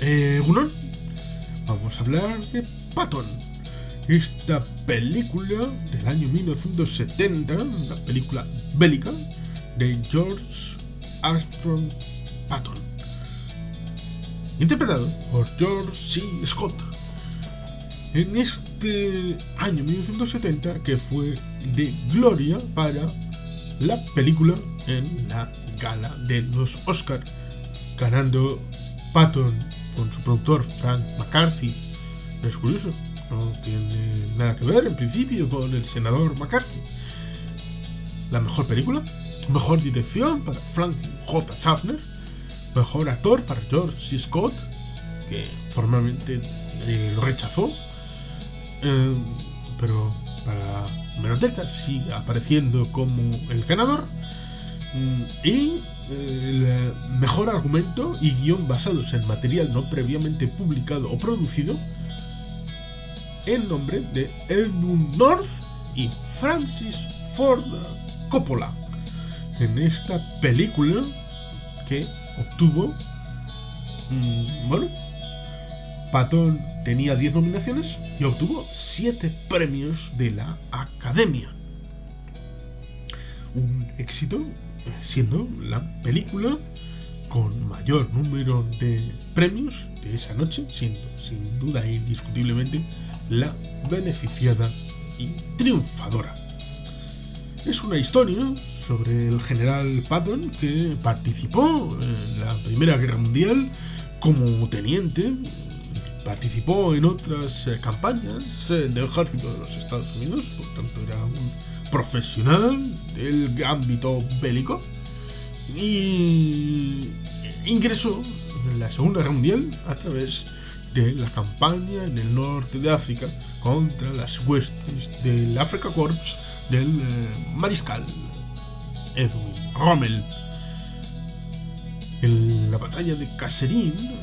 Gunnar, vamos a hablar de Patton. Esta película del año 1970, una película bélica de George Armstrong Patton, interpretado por George C. Scott. En este año 1970, que fue de gloria para la película en la gala de los Oscar, ganando Patton con su productor Frank McCarthy. Es curioso, no tiene nada que ver en principio con el senador McCarthy. La mejor película, mejor dirección para Franklin J. Schaffner, mejor actor para George C. Scott, que formalmente lo rechazó, pero para Hemeroteca sigue apareciendo como el ganador. Y el mejor argumento y guión basados en material no previamente publicado o producido, en nombre de Edmund North y Francis Ford Coppola. En esta película que obtuvo, Patton tenía 10 nominaciones y obtuvo 7 premios de la Academia. Un éxito, siendo la película con mayor número de premios de esa noche, siendo sin duda e indiscutiblemente la beneficiada y triunfadora. Es una historia sobre el general Patton, que participó en la Primera Guerra Mundial como teniente. Participó en otras campañas del ejército de los Estados Unidos, por tanto era un profesional del ámbito bélico, y ingresó en la Segunda Guerra Mundial a través de la campaña en el norte de África contra las huestes del Afrika Korps del mariscal Edwin Rommel. En la batalla de Kasserine,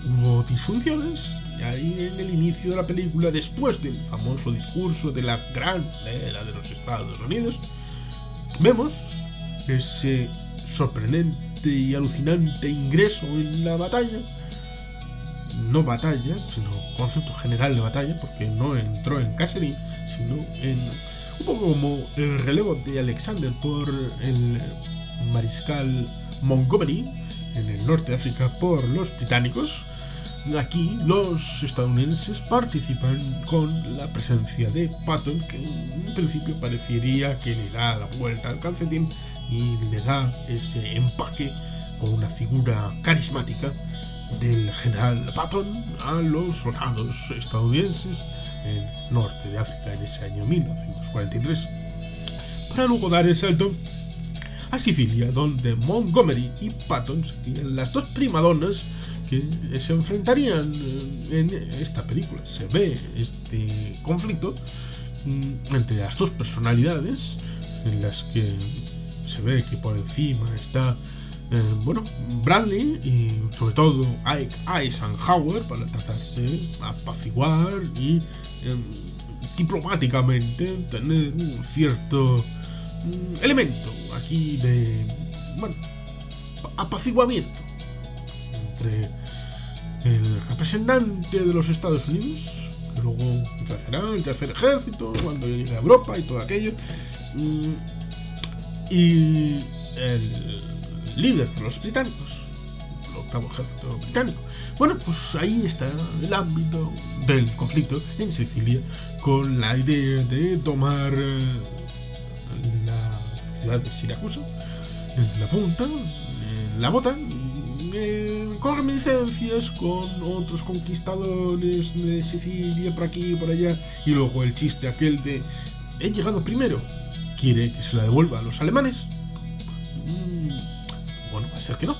hubo disfunciones, y ahí en el inicio de la película, después del famoso discurso de la gran era de los Estados Unidos, vemos ese sorprendente y alucinante ingreso en la batalla. No batalla, sino concepto general de batalla, porque no entró en Kasserine, sino en un poco como el relevo de Alexander por el mariscal Montgomery en el norte de África por los británicos. Aquí los estadounidenses participan con la presencia de Patton, que en principio parecería que le da la vuelta al calcetín y le da ese empaque con una figura carismática del general Patton a los soldados estadounidenses en el norte de África en ese año 1943, para luego dar el salto a Sicilia, donde Montgomery y Patton serían las dos primadonas que se enfrentarían en esta película. Se ve este conflicto entre las dos personalidades, en las que se ve que por encima está Bradley y sobre todo Ike Eisenhower, para tratar de apaciguar y diplomáticamente tener un cierto elemento aquí de apaciguamiento entre el representante de los Estados Unidos, que luego crecerá el tercer ejército cuando llegue a Europa y todo aquello, y el líder de los británicos, el octavo ejército británico. Bueno, pues ahí está el ámbito del conflicto en Sicilia, con la idea de tomar la ciudad de Siracusa en la punta, en la bota, con reminiscencias con otros conquistadores de Sicilia por aquí y por allá, y luego el chiste aquel de he llegado primero, quiere que se la devuelva a los alemanes. Bueno, va a ser que no.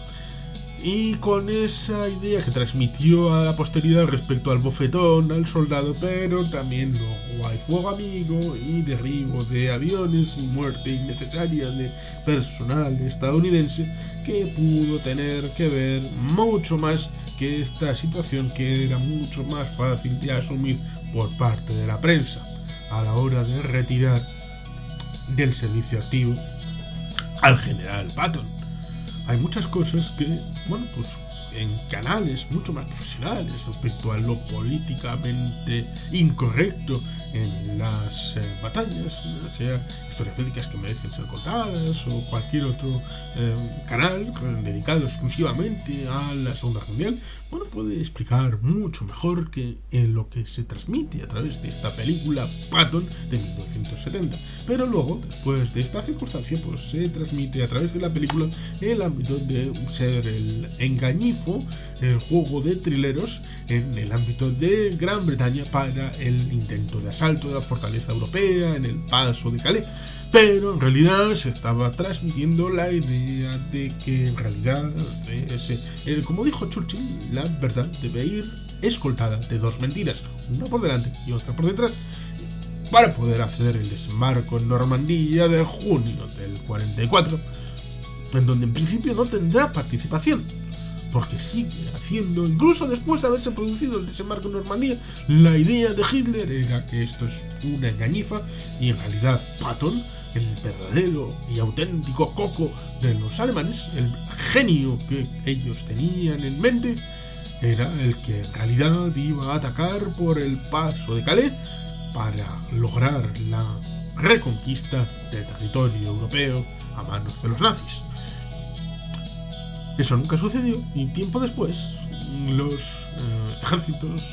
Y con esa idea que transmitió a la posteridad respecto al bofetón al soldado, pero también luego hay fuego amigo y derribo de aviones y muerte innecesaria de personal estadounidense, que pudo tener que ver mucho más que esta situación, que era mucho más fácil de asumir por parte de la prensa a la hora de retirar del servicio activo al general Patton. Hay muchas cosas que, en canales mucho más profesionales respecto a lo políticamente incorrecto en las batallas, sea historias bélicas que merecen ser contadas o cualquier otro canal dedicado exclusivamente a la Segunda Guerra Mundial, bueno, puede explicar mucho mejor que en lo que se transmite a través de esta película Patton de 1970. Pero luego, después de esta circunstancia, pues se transmite a través de la película el ámbito de ser el engañifo, el juego de trileros en el ámbito de Gran Bretaña para el intento de asalto de la fortaleza europea en el paso de Calais. Pero en realidad se estaba transmitiendo la idea de que en realidad, como dijo Churchill, la verdad debe ir escoltada de dos mentiras, una por delante y otra por detrás, para poder hacer el desembarco en Normandía de junio del 44, en donde en principio no tendrá participación, porque sigue haciendo, incluso después de haberse producido el desembarco en Normandía, la idea de Hitler era que esto es una engañifa y en realidad Patton, el verdadero y auténtico coco de los alemanes, el genio que ellos tenían en mente, era el que en realidad iba a atacar por el paso de Calais para lograr la reconquista del territorio europeo a manos de los nazis. Eso nunca sucedió y tiempo después los ejércitos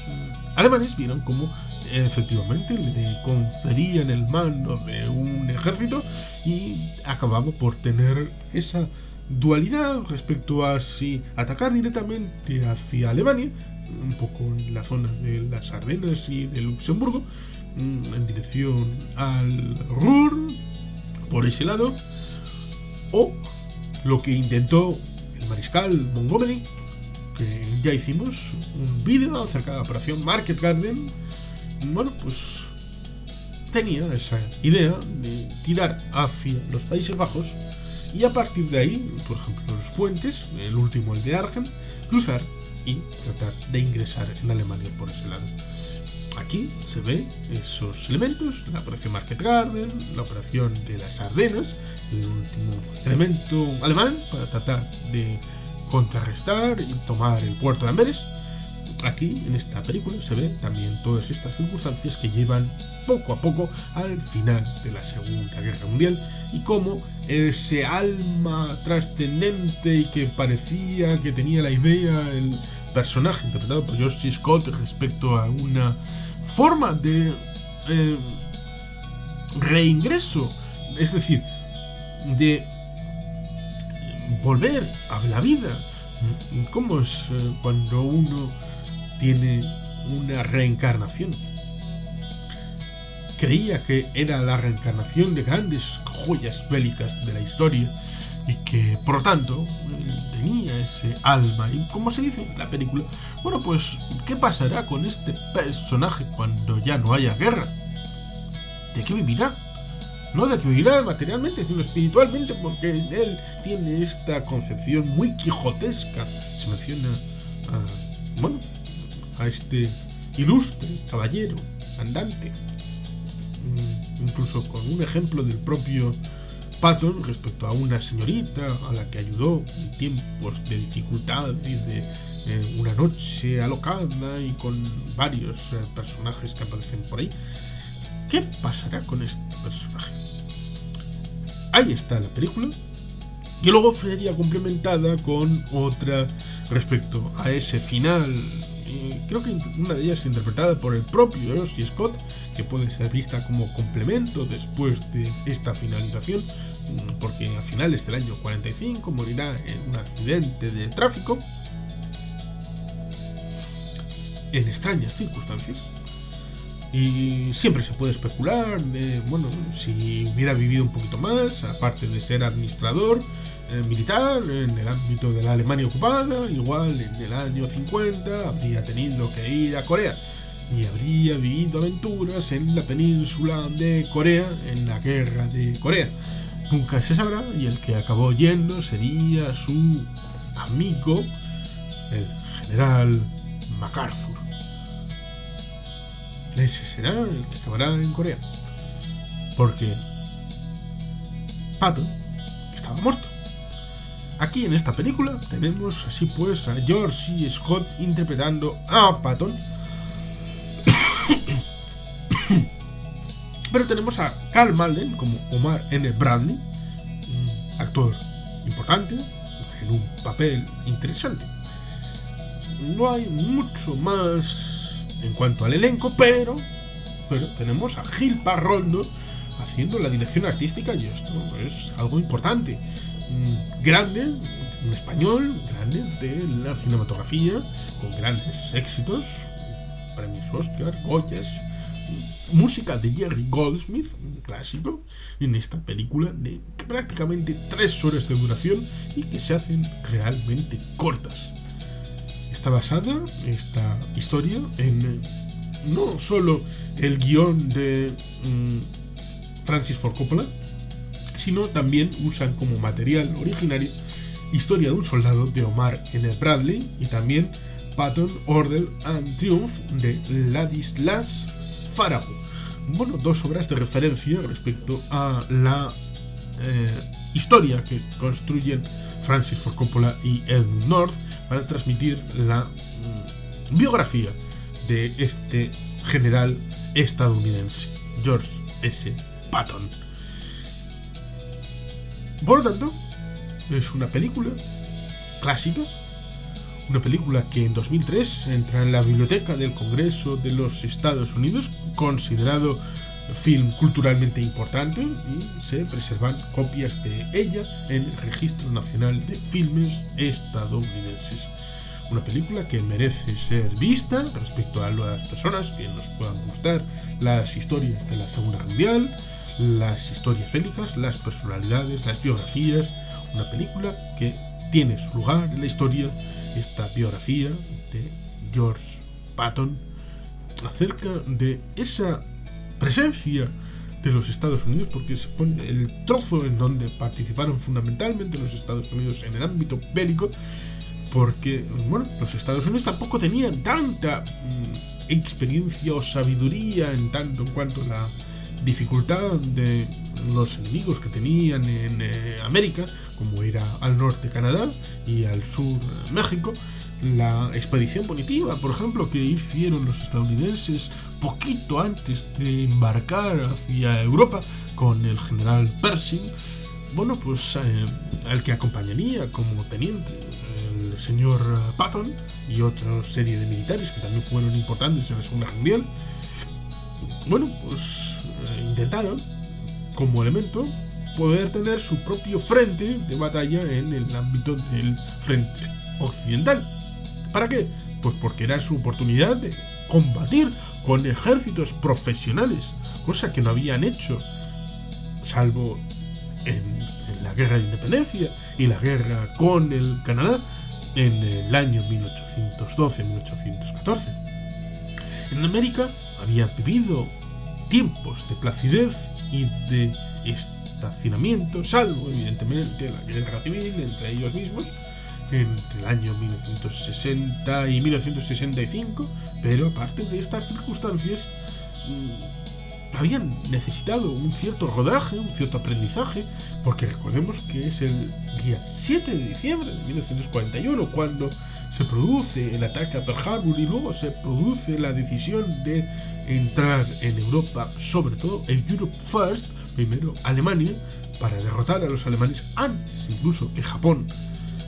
alemanes vieron cómo efectivamente le conferían el mando de un ejército y acababa por tener esa dualidad respecto a si atacar directamente hacia Alemania, un poco en la zona de las Ardenas y de Luxemburgo, en dirección al Ruhr, por ese lado, o lo que intentó el mariscal Montgomery, que ya hicimos un vídeo acerca de la operación Market Garden. Bueno, pues tenía esa idea de tirar hacia los Países Bajos y a partir de ahí, por ejemplo, los puentes, el último, el de Arnhem, cruzar y tratar de ingresar en Alemania por ese lado. Aquí se ve esos elementos, la operación Market Garden, la operación de las Ardenas, el último elemento alemán para tratar de contrarrestar y tomar el puerto de Amberes. Aquí, en esta película, se ve también todas estas circunstancias que llevan poco a poco al final de la Segunda Guerra Mundial y cómo ese alma trascendente y que parecía que tenía la idea, el personaje interpretado por George C. Scott respecto a una forma de reingreso, es decir, de volver a la vida. ¿Cómo es cuando uno tiene una reencarnación? Creía que era la reencarnación de grandes joyas bélicas de la historia y que, por lo tanto, tenía ese alma. Y como se dice en la película, bueno, pues, ¿qué pasará con este personaje cuando ya no haya guerra? ¿De qué vivirá? No de que vivirá materialmente, sino espiritualmente, porque él tiene esta concepción muy quijotesca. Se menciona a este ilustre caballero andante, incluso con un ejemplo del propio Patton respecto a una señorita a la que ayudó en tiempos de dificultad y de una noche alocada, y con varios personajes que aparecen por ahí. ¿Qué pasará con este personaje? Ahí está la película, y luego sería complementada con otra respecto a ese final. Creo que una de ellas interpretada por el propio George C. Scott, que puede ser vista como complemento después de esta finalización, porque a finales del año 45 morirá en un accidente de tráfico en extrañas circunstancias. Y siempre se puede especular de, bueno, si hubiera vivido un poquito más, aparte de ser administrador militar en el ámbito de la Alemania ocupada, igual en el año 50 habría tenido que ir a Corea y habría vivido aventuras en la península de Corea, en la guerra de Corea. Nunca se sabrá, y el que acabó yendo sería su amigo, el general MacArthur. Ese será el que acabará en Corea, porque Patton estaba muerto. Aquí en esta película tenemos así pues a George C. Scott interpretando a Patton. Pero tenemos a Karl Malden como Omar N. Bradley, un actor importante en un papel interesante. No hay mucho más en cuanto al elenco, pero tenemos a Gil Parrondo haciendo la dirección artística, y esto es algo importante. Grande, un español grande de la cinematografía, con grandes éxitos, premios Oscar, Goyas, música de Jerry Goldsmith, un clásico, en esta película de prácticamente 3 horas de duración y que se hacen realmente cortas. Está basada esta historia en no solo el guión de Francis Ford Coppola, sino también usan como material originario Historia de un soldado de Omar N. Bradley y también Patton, Order and Triumph de Ladislas Farago. Bueno, 2 obras de referencia respecto a la historia que construyen Francis Ford Coppola y Edward North para transmitir la biografía de este general estadounidense, George S. Patton. Por lo tanto, es una película clásica, una película que en 2003 entra en la biblioteca del Congreso de los Estados Unidos, considerado film culturalmente importante, y se preservan copias de ella en el Registro Nacional de Filmes Estadounidenses. Una película que merece ser vista respecto a las personas que nos puedan gustar las historias de la Segunda Guerra Mundial, las historias bélicas, las personalidades, las biografías. Una película que tiene su lugar en la historia, esta biografía de George Patton acerca de esa presencia de los Estados Unidos, porque se pone el trozo en donde participaron fundamentalmente los Estados Unidos en el ámbito bélico, porque bueno, los Estados Unidos tampoco tenían tanta experiencia o sabiduría en tanto en cuanto a la dificultad de los enemigos que tenían en América, como era al norte Canadá y al sur México. La expedición punitiva, por ejemplo, que hicieron los estadounidenses poquito antes de embarcar hacia Europa con el general Pershing, bueno, pues al que acompañaría como teniente el señor Patton y otra serie de militares que también fueron importantes en la Segunda Guerra Mundial. Bueno, pues intentaron como elemento poder tener su propio frente de batalla en el ámbito del frente occidental. ¿Para qué? Pues porque era su oportunidad de combatir con ejércitos profesionales, cosa que no habían hecho salvo en la guerra de independencia y la guerra con el Canadá en el año 1812-1814. En América habían vivido tiempos de placidez y de estacionamiento, salvo evidentemente la guerra civil entre ellos mismos entre el año 1960 y 1965, pero aparte de estas circunstancias habían necesitado un cierto rodaje, un cierto aprendizaje, porque recordemos que es el día 7 de diciembre de 1941 cuando se produce el ataque a Pearl Harbor y luego se produce la decisión de entrar en Europa, sobre todo en Europe First, primero Alemania, para derrotar a los alemanes antes incluso que Japón.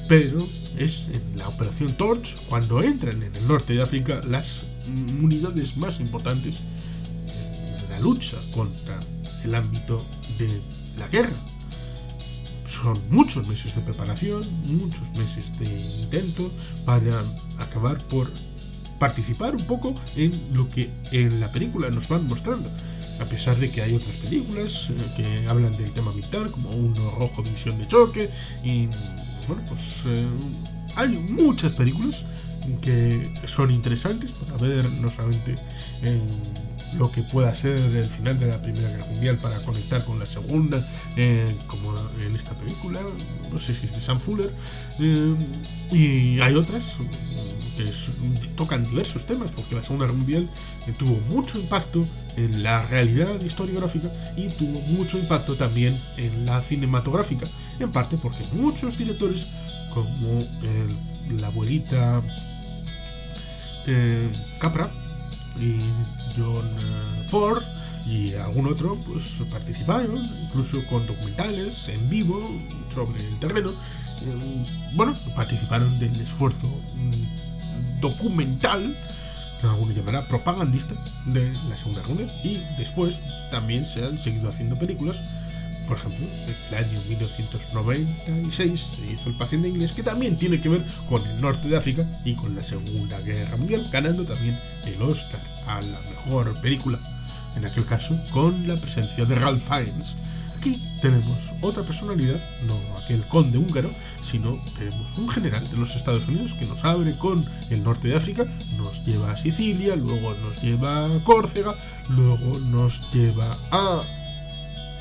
Pero es en la Operación Torch cuando entran en el norte de África las unidades más importantes en la lucha contra el ámbito de la guerra. Son muchos meses de preparación, muchos meses de intento para acabar por participar un poco en lo que en la película nos van mostrando. A pesar de que hay otras películas que hablan del tema militar, como Uno Rojo, División de Choque, y bueno, pues hay muchas películas que son interesantes para ver no solamente en lo que pueda ser el final de la Primera Guerra Mundial para conectar con la Segunda, como en esta película, no sé si es de Sam Fuller, y hay otras que tocan diversos temas, porque la Segunda Guerra Mundial tuvo mucho impacto en la realidad historiográfica y tuvo mucho impacto también en la cinematográfica, en parte porque muchos directores, como la abuelita Capra y John Ford y algún otro, pues participaron incluso con documentales en vivo sobre el terreno. Bueno, participaron del esfuerzo documental, que alguno llamará propagandista, de la Segunda Guerra Mundial, y después también se han seguido haciendo películas. Por ejemplo, en el año 1996 se hizo El paciente inglés, que también tiene que ver con el norte de África y con la Segunda Guerra Mundial, ganando también el Oscar a la mejor película, en aquel caso con la presencia de Ralph Fiennes. Aquí tenemos otra personalidad, no aquel conde húngaro, sino tenemos un general de los Estados Unidos que nos abre con el norte de África, nos lleva a Sicilia, luego nos lleva a Córcega, luego nos lleva a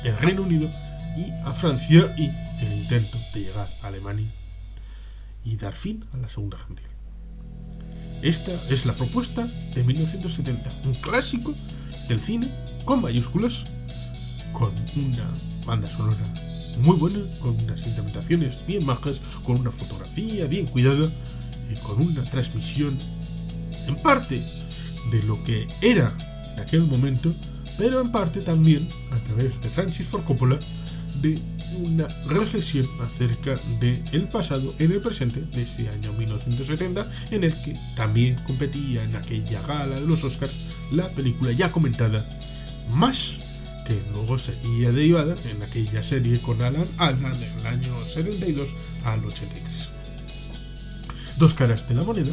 el Reino Unido y a Francia, y el intento de llegar a Alemania y dar fin a la Segunda Guerra Mundial. Esta es la propuesta de 1970, un clásico del cine con mayúsculas, con una banda sonora muy buena, con unas interpretaciones bien majas, con una fotografía bien cuidada y con una transmisión en parte de lo que era en aquel momento, pero en parte también, a través de Francis Ford Coppola, de una reflexión acerca del pasado en el presente de ese año 1970, en el que también competía en aquella gala de los Oscars la película ya comentada MASH, que luego sería derivada en aquella serie con Alan Alda en el año 72 al 83. Dos caras de la moneda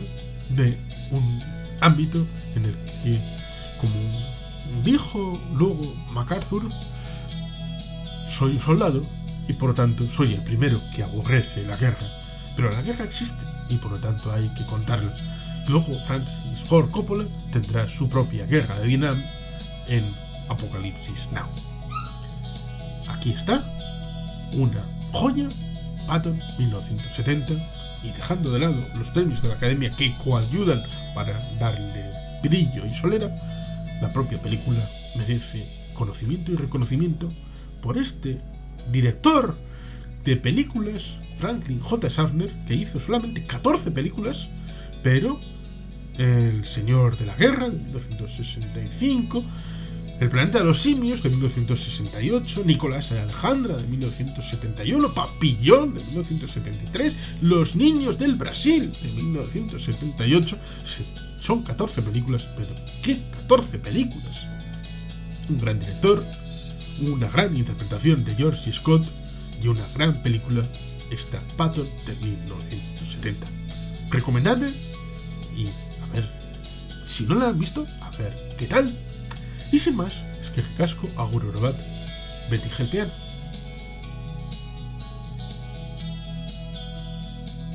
de un ámbito en el que, como dijo luego MacArthur, soy un soldado y por lo tanto soy el primero que aborrece la guerra, pero la guerra existe y por lo tanto hay que contarla. Luego Francis Ford Coppola tendrá su propia guerra de Vietnam en Apocalipsis Now. Aquí está una joya, Patton 1970, y dejando de lado los premios de la Academia que coayudan para darle brillo y solera, la propia película merece conocimiento y reconocimiento por este director de películas, Franklin J. Schaffner, que hizo solamente 14 películas, pero El Señor de la Guerra de 1965, El planeta de los simios de 1968, Nicolás y Alejandra de 1971, Papillón de 1973, Los niños del Brasil de 1978. Son 14 películas, pero ¿qué 14 películas? Un gran director, una gran interpretación de George C. Scott y una gran película, esta Patton de 1970. Recomendadle y a ver, si no la han visto, a ver qué tal. Y sin más, es que casco, agur Eurobat, Betty Gelpian.